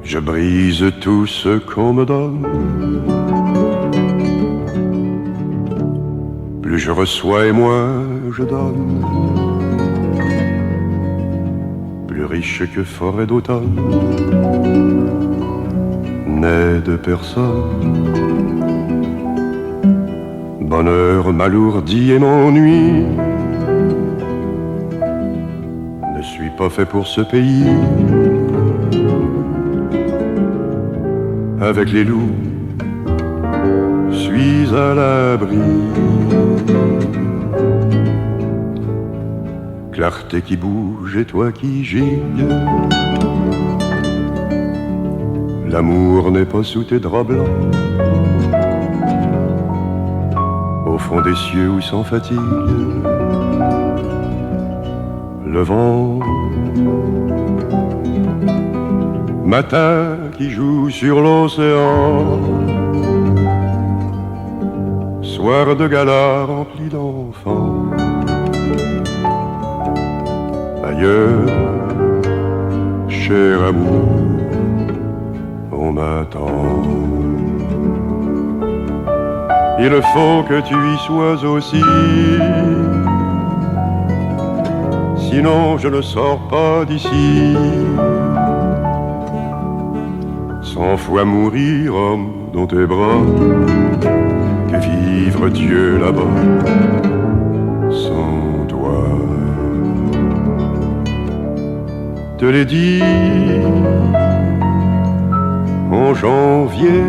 Je brise tout ce qu'on me donne. Plus je reçois et moins je donne. Plus riche que forêt d'automne, n'est de personne. Bonheur m'alourdit et m'ennuie. Ne suis pas fait pour ce pays. Avec les loups, suis à l'abri. Clarté qui bouge et toi qui gigues. L'amour n'est pas sous tes draps blancs. Au fond des cieux où sans fatigue, le vent. Matin qui joue sur l'océan, soir de gala rempli d'enfants. Ailleurs, cher amour, on m'attend. Il faut que tu y sois aussi, sinon je ne sors pas d'ici. 100 fois mourir, homme, dans tes bras, que vivre Dieu là-bas, sans toi. Te l'ai dit en janvier,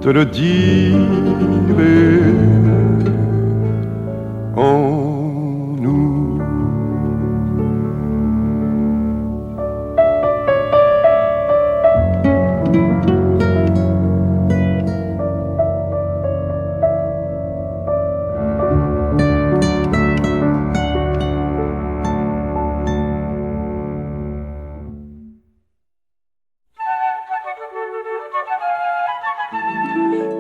te le dirai en nous.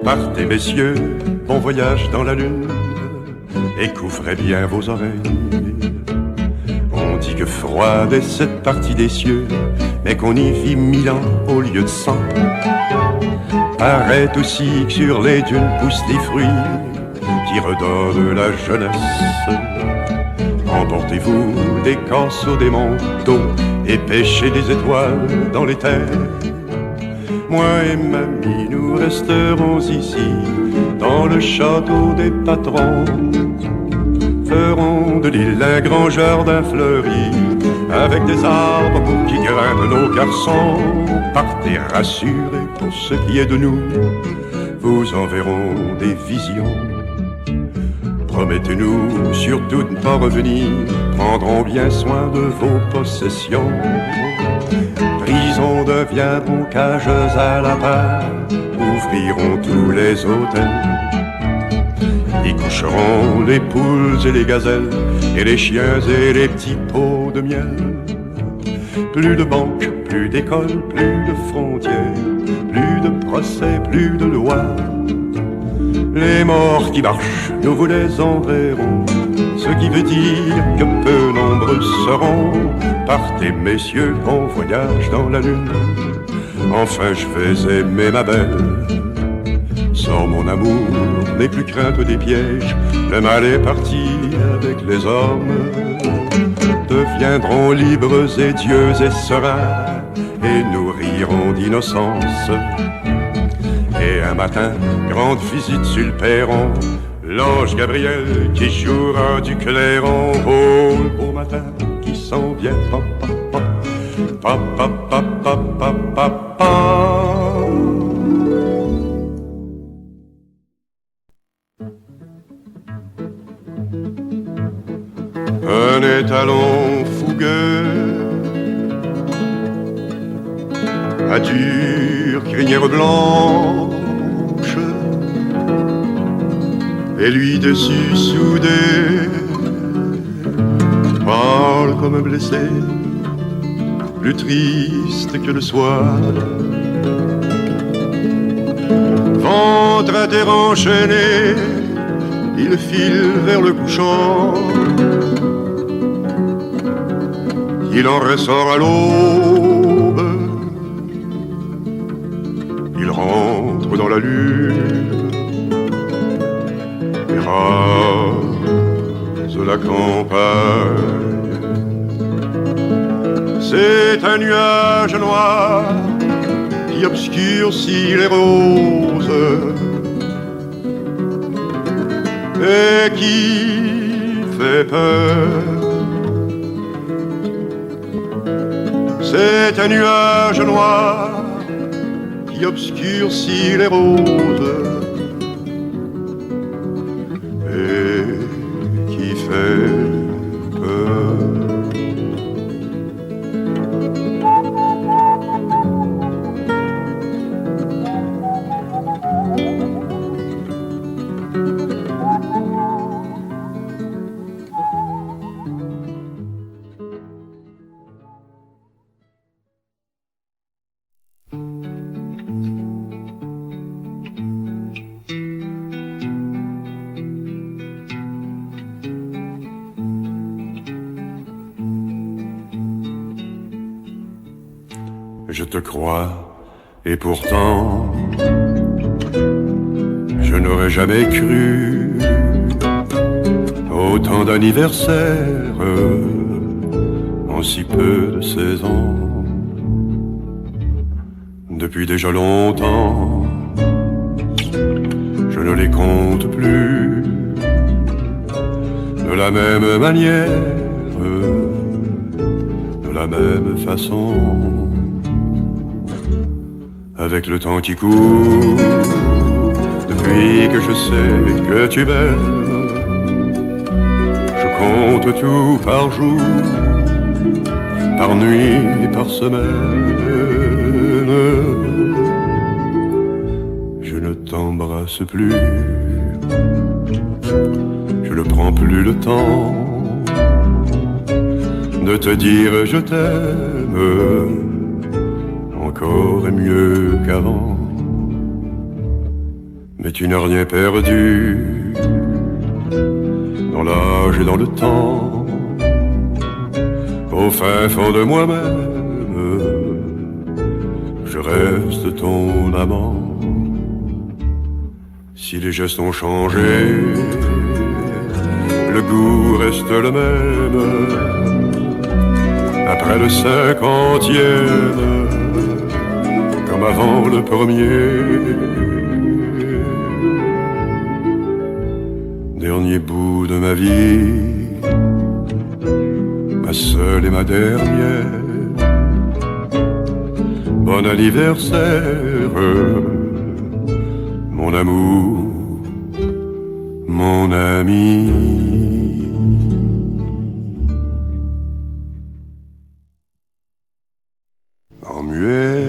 Partez messieurs, bon voyage dans la lune, et couvrez bien vos oreilles. On dit que froide est cette partie des cieux, mais qu'on y vit 1000 ans au lieu de 100. Paraît aussi que sur les dunes poussent des fruits qui redonnent la jeunesse. Emportez-vous des casseaux, des manteaux, et pêchez des étoiles dans les terres. Moi et mamie, nous resterons ici, dans le château des patrons. Ferons de l'île un grand jardin fleuri, avec des arbres pour qui grimpent nos garçons. Partez rassurés pour ce qui est de nous, vous enverrons des visions. Promettez-nous surtout de ne pas revenir, prendrons bien soin de vos possessions. Prisons deviendront cages à lapins, ouvriront tous les hôtels. Y coucheront les poules et les gazelles, et les chiens et les petits pots de miel. Plus de banques, plus d'écoles, plus de frontières, plus de procès, plus de lois. Les morts qui marchent, nous vous les enverrons, ce qui veut dire que peu nombreux seront. Partez messieurs, bon voyage dans la lune, enfin je vais aimer ma belle. Sans mon amour, n'aie plus crainte des pièges, le mal est parti avec les hommes. Deviendront libres et dieux et sereins, et nous rirons d'innocence. Et un matin, grande visite sur le perron, l'ange Gabriel qui jouera du clairon. Oh, le beau matin qui s'en vient, papa, papa, papa, papa, papa. Un étalon fougueux, à dure crinière blanche, et lui dessus soudé, parle comme un blessé, plus triste que le soir. Ventre à terre enchaîné, il file vers le couchant. il en ressort à l'aube. Il rentre dans la lune et rase la campagne. C'est un nuage noir qui obscurcit les roses et qui fait peur. C'est un nuage noir qui obscurcit les roses et qui fait peur. Je te crois, et pourtant, je n'aurais jamais cru autant d'anniversaires en si peu de saisons. Depuis déjà longtemps, je ne les compte plus de la même manière, de la même façon. Avec le temps qui court, depuis que je sais que tu m'aimes, je compte tout par jour, par nuit, par semaine. Je ne t'embrasse plus, je ne prends plus le temps de te dire je t'aime encore et mieux qu'avant. Mais tu n'as rien perdu dans l'âge et dans le temps. Au fin fond de moi-même, je reste ton amant. Si les gestes ont changé, le goût reste le même. Après le 50e, comme avant le premier. Dernier bout de ma vie, ma seule et ma dernière. Bon anniversaire, mon amour, mon ami. En muet,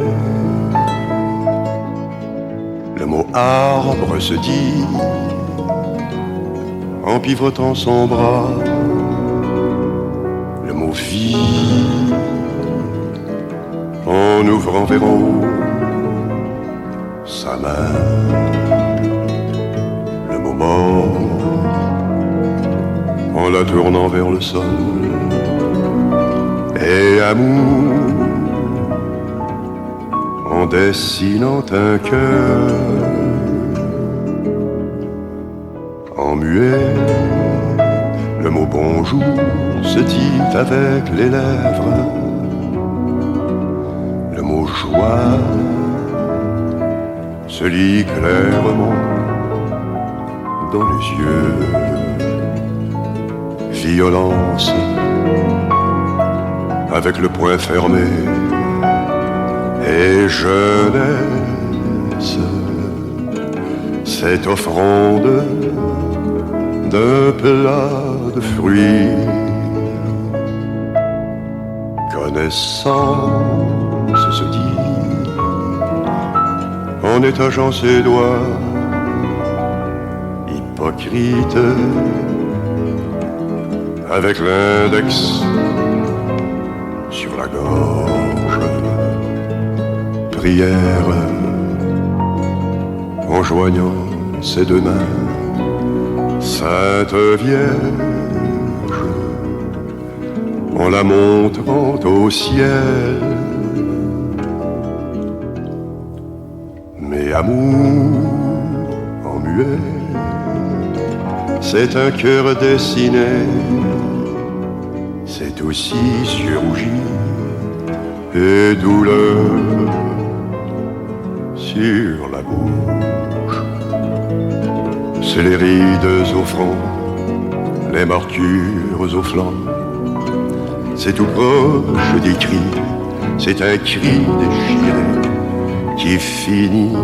le mot arbre se dit en pivotant son bras. Le mot vie en ouvrant vers haut sa main. Le mot mort en la tournant vers le sol. Et amour en dessinant un cœur. En muet, le mot bonjour se dit avec les lèvres. Le mot joie se lit clairement dans les yeux. Violence avec le poing fermé. Et jeunesse, cette offrande d'un plat de fruits. Connaissance se dit en étageant ses doigts. Hypocrite avec l'index sur la gorge. Prière en joignant ses deux mains. Sainte Vierge, en la montrant au ciel. Mais amour en muet, c'est un cœur dessiné, c'est aussi yeux rougis et douleur sur la bouche. C'est les rides au front, les marquures aux flancs. C'est tout proche des cris, c'est un cri déchiré qui finit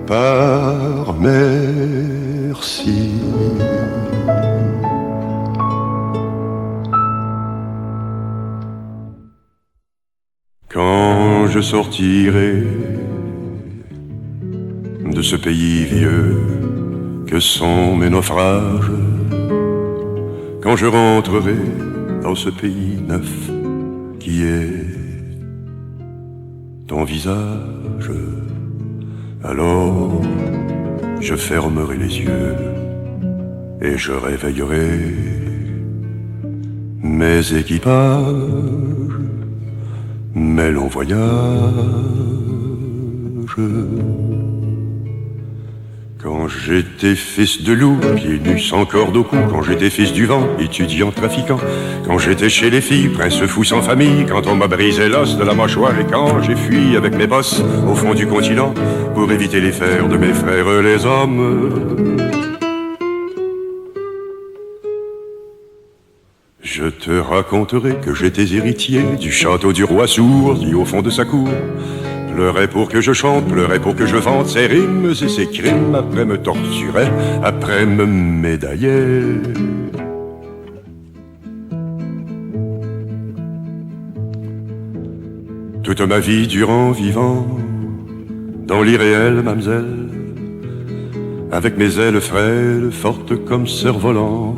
par merci. Quand je sortirai de ce pays vieux que sont mes naufrages, quand je rentrerai dans ce pays neuf qui est ton visage, alors je fermerai les yeux et je réveillerai mes équipages, mes longs voyages. Quand j'étais fils de loup, pieds nus sans corde au cou, quand j'étais fils du vent, étudiant trafiquant, quand j'étais chez les filles, prince fou sans famille, quand on m'a brisé l'os de la mâchoire et quand j'ai fui avec mes bosses au fond du continent pour éviter les fers de mes frères les hommes. Je te raconterai que j'étais héritier du château du roi sourd qui au fond de sa cour pleurait pour que je chante, pleurait pour que je vante ses rimes et ses crimes, après me torturait, après me médaillait. Toute ma vie durant vivant, dans l'irréel, mamselle, avec mes ailes frêles, fortes comme cerf-volant,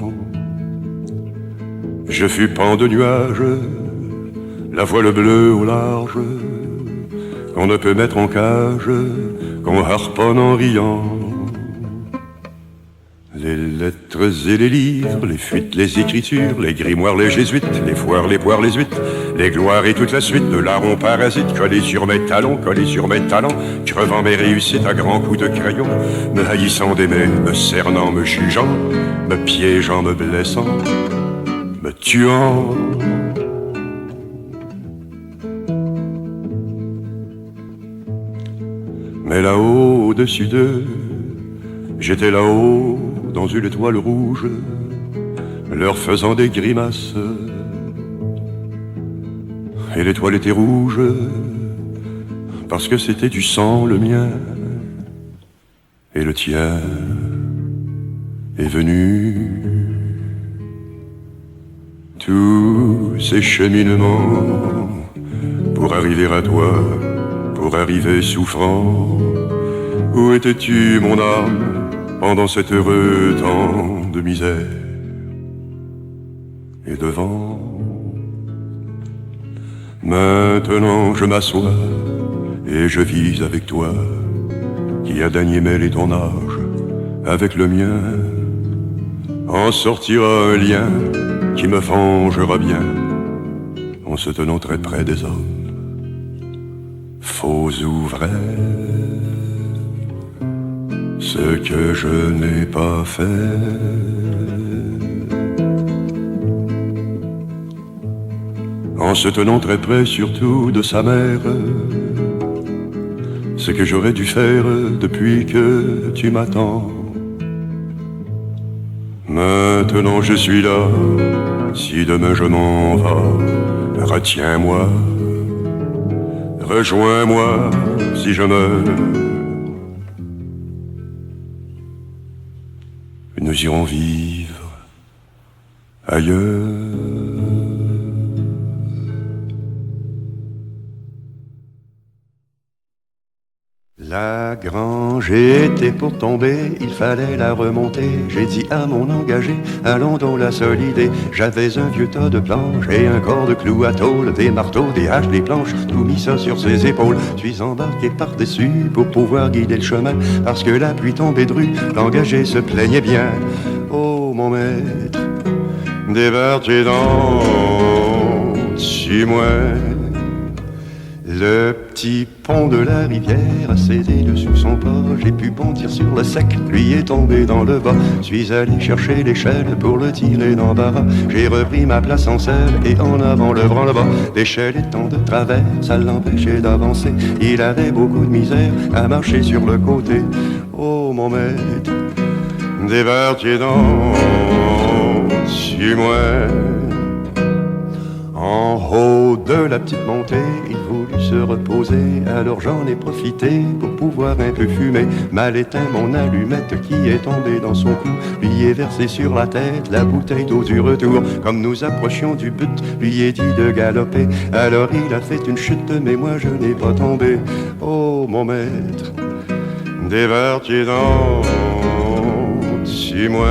je fus pan de nuages, la voile bleue au large, qu'on ne peut mettre en cage, qu'on harponne en riant. Les lettres et les livres, les fuites, les écritures, les grimoires, les jésuites, les foires, les poires, les huîtres, les gloires et toute la suite de larrons parasites collés sur mes talons, crevant mes réussites à grands coups de crayon, me haïssant d'aimer, me cernant, me jugeant, me piégeant, me blessant, me tuant. Mais là-haut, au-dessus d'eux, j'étais là-haut, dans une étoile rouge, leur faisant des grimaces. Et l'étoile était rouge, parce que c'était du sang le mien, et le tien est venu. Tous ces cheminements pour arriver à toi, pour arriver souffrant. Où étais-tu, mon âme, pendant cet heureux temps de misère et de vent? Maintenant je m'assois et je vis avec toi, qui a daigné mêler ton âge avec le mien. En sortira un lien qui me vengera bien, en se tenant très près des hommes. Faux ou vrai, ce que je n'ai pas fait. En se tenant très près surtout de sa mère, ce que j'aurais dû faire depuis que tu m'attends. Maintenant je suis là, si demain je m'en vais, retiens-moi. Rejoins-moi si je meurs. Nous irons vivre ailleurs. La grange était pour tomber, il fallait la remonter. J'ai dit à mon engagé, allons donc la solider. J'avais un vieux tas de planches et un corps de clous à tôle, des marteaux, des haches, des planches, tout mis ça sur ses épaules. Suis embarqué par-dessus pour pouvoir guider le chemin, parce que la pluie tombait de rue, l'engagé se plaignait bien. Oh mon maître, débarqué dans moi. Le petit pont de la rivière a cédé dessous son pas. J'ai pu bondir sur le sec, lui est tombé dans le bas. Suis allé chercher l'échelle pour le tirer d'embarras. J'ai repris ma place en selle et en avant le branle-bas. L'échelle étant de travers, ça l'empêchait d'avancer. Il avait beaucoup de misère à marcher sur le côté. Oh mon maître, débarqué dans moi. En haut de la petite montée, il voulut se reposer. Alors j'en ai profité pour pouvoir un peu fumer. Mal éteint mon allumette qui est tombée dans son cou. Lui est versé sur la tête la bouteille d'eau du retour. Comme nous approchions du but, lui est dit de galoper. Alors il a fait une chute, mais moi je n'ai pas tombé. Oh mon maître, débarqué dans moi.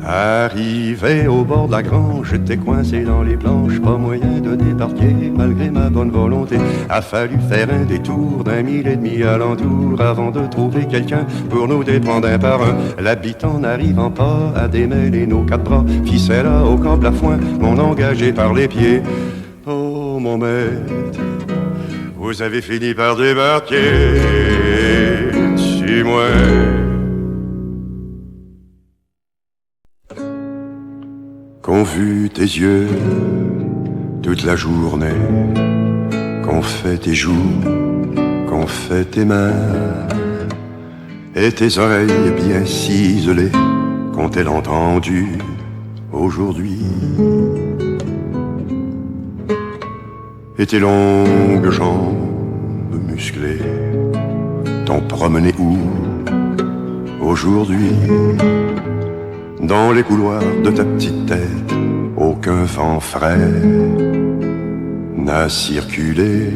Arrivé au bord de la grange, j'étais coincé dans les planches, pas moyen de débarquer malgré ma bonne volonté. A fallu faire un détour d'1,5 mille alentour avant de trouver quelqu'un pour nous déprendre un par un. L'habitant n'arrivant pas à démêler nos 4 bras, ficelle au câble à foin, mon engagé par les pieds. Oh mon maître, vous avez fini par débarquer sur moi. Qu'ont vu tes yeux toute la journée, qu'ont fait tes joues, qu'ont fait tes mains, et tes oreilles bien ciselées, qu'ont-elles entendu aujourd'hui? Et tes longues jambes musclées t'ont promené où aujourd'hui? Dans les couloirs de ta petite tête, aucun vent frais n'a circulé.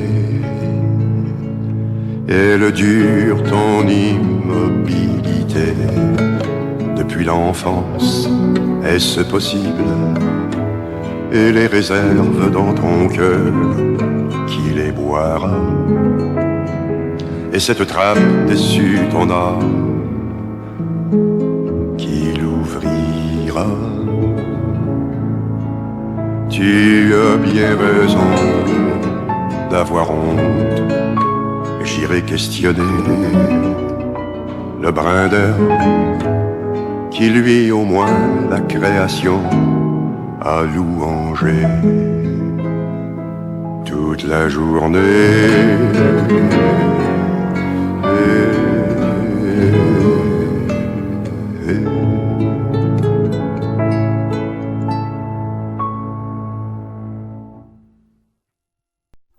Elle dure ton immobilité depuis l'enfance, est-ce possible? Et les réserves dans ton cœur, qui les boira? Et cette trappe dessus ton âme, tu as bien raison d'avoir honte. J'irai questionner le brin d'herbe qui lui au moins la création a louangé toute la journée.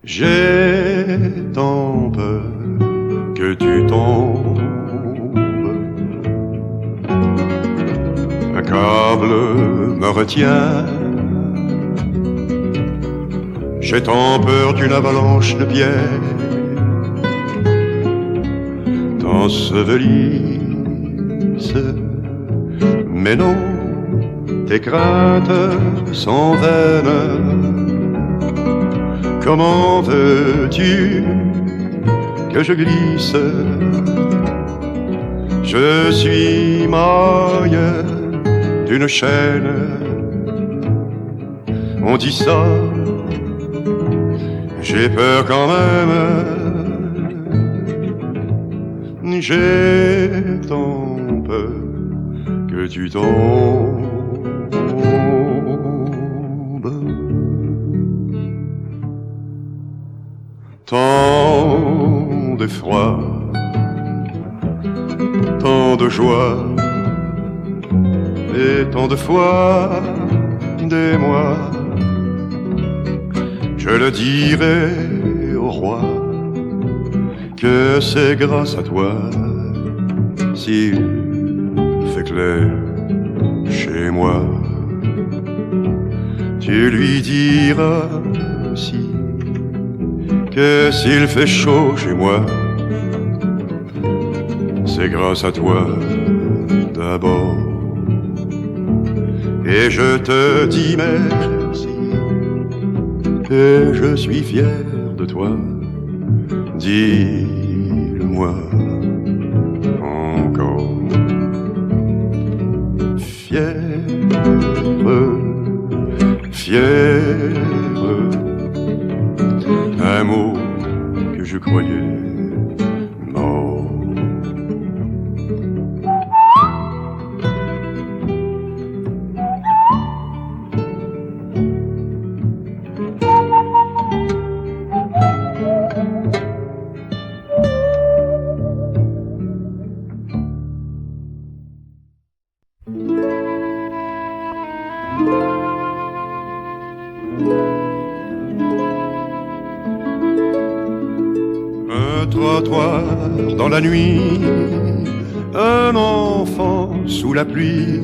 J'ai tant peur que tu tombes. Un câble me retient. J'ai tant peur qu'une avalanche de pierres t'ensevelisse. Mais non, tes craintes sont vaines. Comment veux-tu que je glisse? Je suis maille d'une chaîne. On dit ça, j'ai peur quand même. J'ai tant peur que tu tombes. Tant d'effroi, tant de joie, et tant de fois des mois, je le dirai au roi que c'est grâce à toi s'il fait clair chez moi. Tu lui diras aussi que s'il fait chaud chez moi, c'est grâce à toi d'abord. Et je te dis merci, et je suis fier de toi. Dis-le-moi encore, fier fièvre, un mot que je croyais mort. Trottoir dans la nuit, un enfant sous la pluie,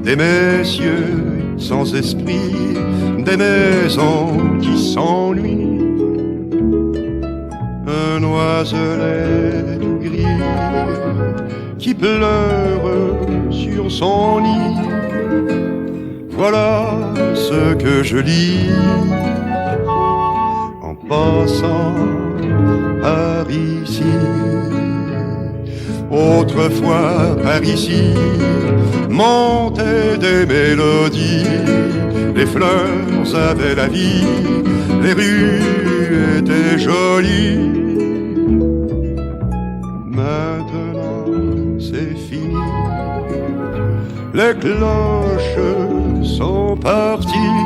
des messieurs sans esprit, des maisons qui s'ennuient, un oiselet tout gris qui pleure sur son nid. Voilà ce que je lis en passant par ici. Autrefois par ici montaient des mélodies, les fleurs avaient la vie, les rues étaient jolies. Maintenant c'est fini, les cloches sont parties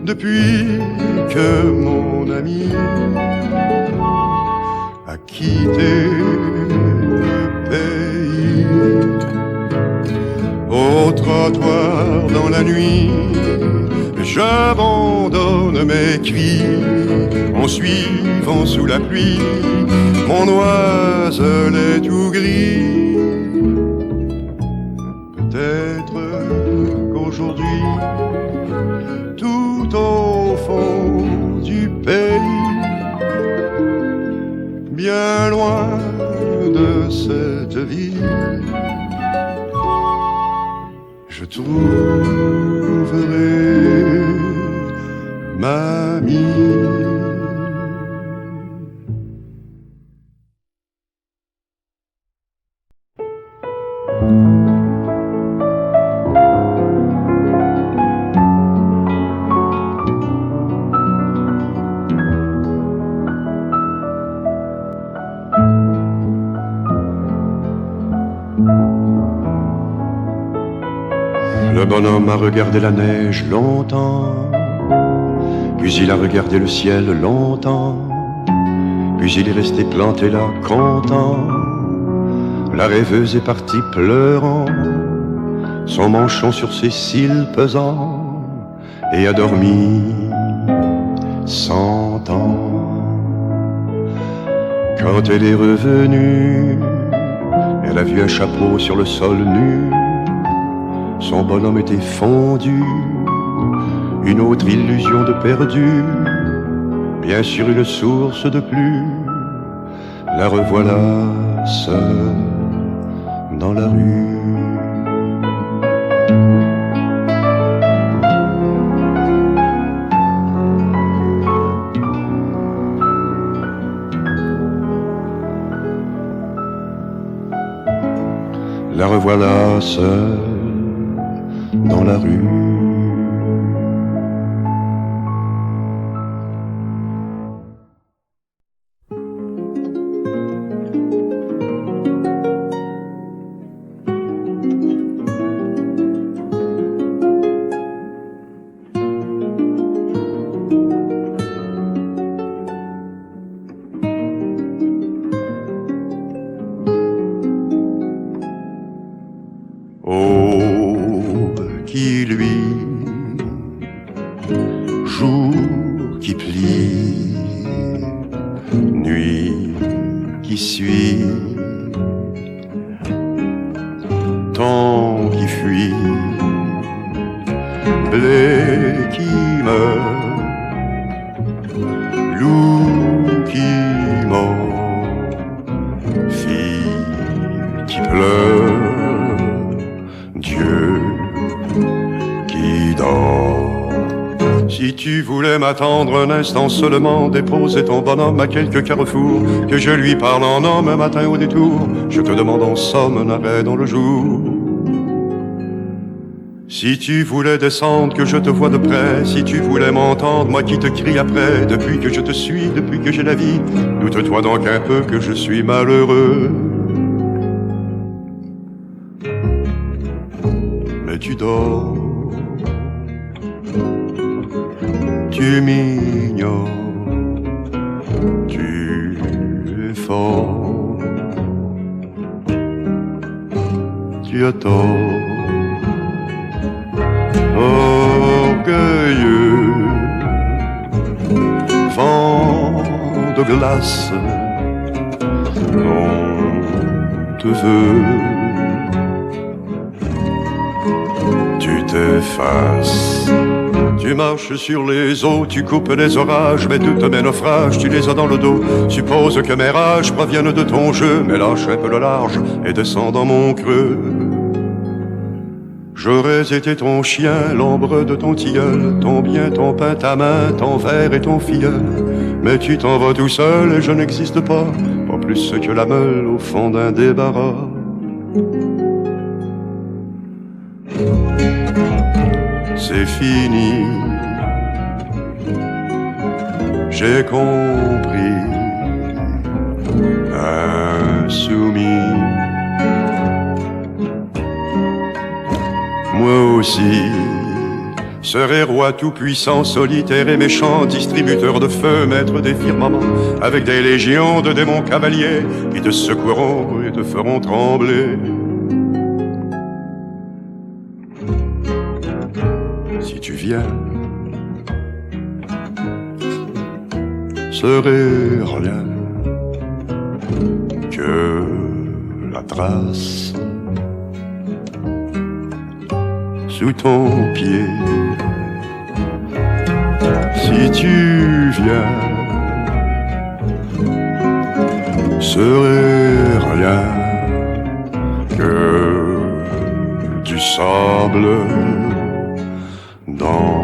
depuis que mon ami a quitté le pays. Au trottoir dans la nuit, j'abandonne mes cris en suivant sous la pluie mon oiselet tout gris. Peut-être qu'aujourd'hui, tout au fond du pays, bien loin de cette ville, je trouverai mamie. Le bonhomme a regardé la neige longtemps, puis il a regardé le ciel longtemps, puis il est resté planté là, content. La rêveuse est partie pleurant, son manchon sur ses cils pesant, et a dormi 100 ans. Quand elle est revenue, elle a vu un chapeau sur le sol nu. Son bonhomme était fondu, une autre illusion de perdu, bien sûr une source de plus. La revoilà seule dans la rue. La revoilà seule dans la rue. Qui lui, jour qui plie, nuit qui suit, temps qui fuit, blé qui meurt, loup qui mord, fille qui pleure, Dieu qui dort. Si tu voulais m'attendre un instant seulement, déposer ton bonhomme à quelque carrefour, que je lui parle en homme un matin au détour, je te demande en somme un arrêt dans le jour. Si tu voulais descendre, que je te vois de près, si tu voulais m'entendre, moi qui te crie après, depuis que je te suis, depuis que j'ai la vie, doute-toi donc un peu que je suis malheureux. Mais tu dors, tu m'ignores, tu es fort, tu as tort. Orgueilleux, vent de glace, on te veut, tu t'effaces, tu marches sur les eaux, tu coupes les orages, mais toutes mes naufrages, tu les as dans le dos. Suppose que mes rages proviennent de ton jeu, mais lâche un peu le large et descends dans mon creux. J'aurais été ton chien, l'ombre de ton tilleul, ton bien, ton pain, ta main, ton verre et ton filleul. Mais tu t'en vas tout seul et je n'existe pas, pas plus que la meule au fond d'un débarras. C'est fini, j'ai compris, insoumis. Moi aussi, serai roi tout-puissant, solitaire et méchant, distributeur de feu, maître des firmaments, avec des légions de démons cavaliers qui te secoueront et te feront trembler. Si tu viens, serait rien que la trace sous ton pied. Si tu viens, serait rien que du sable dans